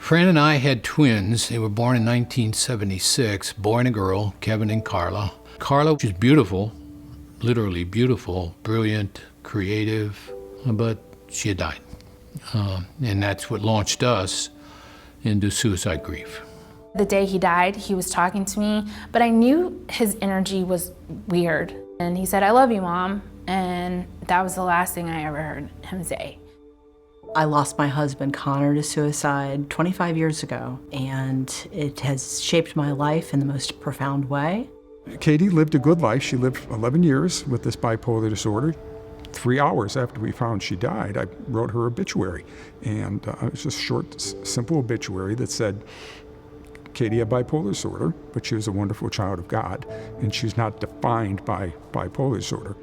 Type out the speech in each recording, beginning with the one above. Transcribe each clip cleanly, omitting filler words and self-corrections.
Fran and I had twins. They were born in 1976, boy and a girl, Kevin and Carla. Carla was beautiful, literally beautiful, brilliant, creative, but she had died. And that's what launched us into suicide grief. The day he died, he was talking to me, but I knew his energy was weird. And he said, "I love you, Mom." And that was the last thing I ever heard him say. I lost my husband, Connor, to suicide 25 years ago, and it has shaped my life in the most profound way. Katie lived a good life. She lived 11 years with this bipolar disorder. 3 hours after we found she died, I wrote her obituary. And it was just a short, simple obituary that said, Katie had bipolar disorder, but she was a wonderful child of God, and she was not defined by bipolar disorder.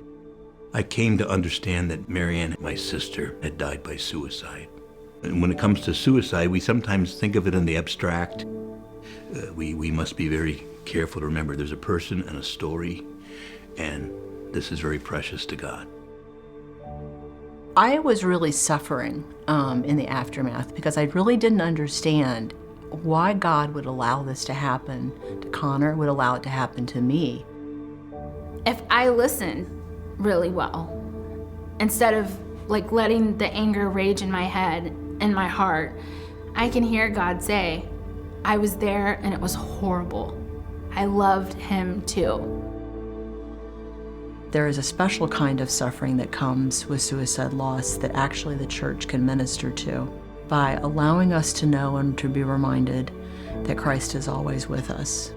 I came to understand that Marianne, my sister, had died by suicide. And when it comes to suicide, we sometimes think of it in the abstract. We must be very careful to remember there's a person and a story, and this is very precious to God. I was really suffering in the aftermath because I really didn't understand why God would allow this to happen to Connor, would allow it to happen to me. If I listened really well, instead of letting the anger rage in my head and my heart, I can hear God say, "I was there and it was horrible. I loved him too." There is a special kind of suffering that comes with suicide loss that actually the church can minister to by allowing us to know and to be reminded that Christ is always with us.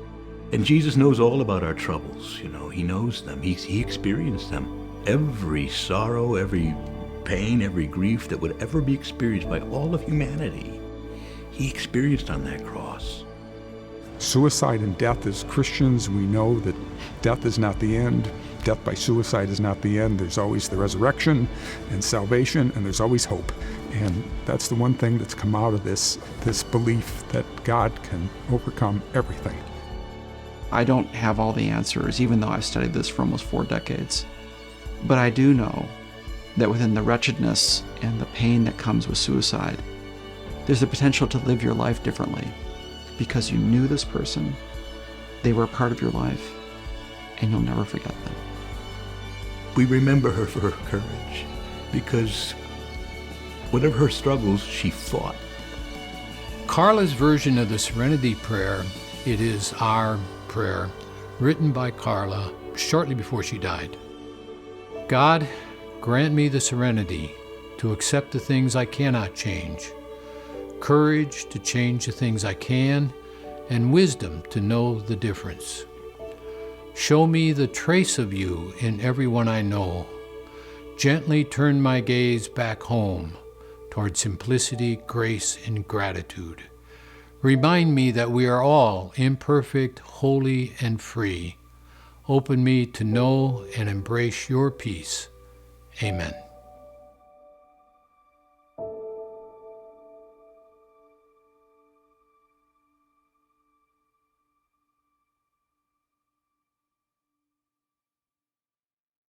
And Jesus knows all about our troubles, he knows them. He experienced them. Every sorrow, every pain, every grief that would ever be experienced by all of humanity, he experienced on that cross. Suicide and death, as Christians, we know that death is not the end. Death by suicide is not the end. There's always the resurrection and salvation, and there's always hope. And that's the one thing that's come out of this belief that God can overcome everything. I don't have all the answers, even though I've studied this for almost 4 decades. But I do know that within the wretchedness and the pain that comes with suicide, there's the potential to live your life differently because you knew this person, they were a part of your life, and you'll never forget them. We remember her for her courage because whatever her struggles, she fought. Carla's version of the Serenity Prayer, it is our prayer, written by Carla shortly before she died. God, grant me the serenity to accept the things I cannot change, courage to change the things I can, and wisdom to know the difference. Show me the trace of you in everyone I know. Gently turn my gaze back home toward simplicity, grace, and gratitude. Remind me that we are all imperfect, holy, and free. Open me to know and embrace your peace. Amen.